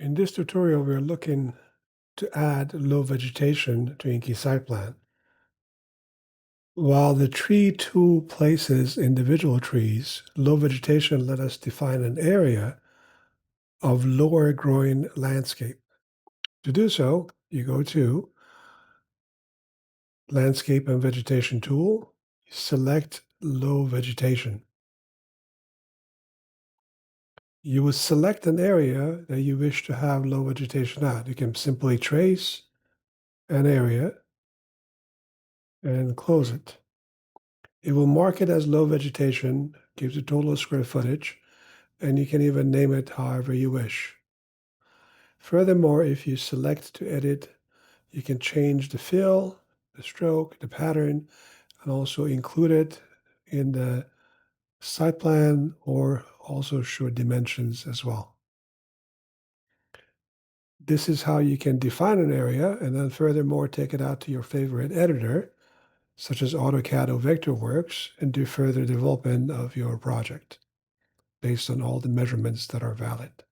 In this tutorial, we're looking to add low vegetation to InQI Site Plan. While the tree tool places individual trees, low vegetation let us define an area of lower growing landscape. To do so, you go to Landscape and Vegetation tool, select low vegetation. You will select an area that you wish to have low vegetation at. You can simply trace an area and close it. It will mark it as low vegetation, gives a total square footage, and you can even name it however you wish. Furthermore, if you select to edit, you can change the fill, the stroke, the pattern, and also include it in the site plan or also show dimensions as well. This is how you can define an area and then furthermore take it out to your favorite editor, such as AutoCAD or Vectorworks, and do further development of your project based on all the measurements that are valid.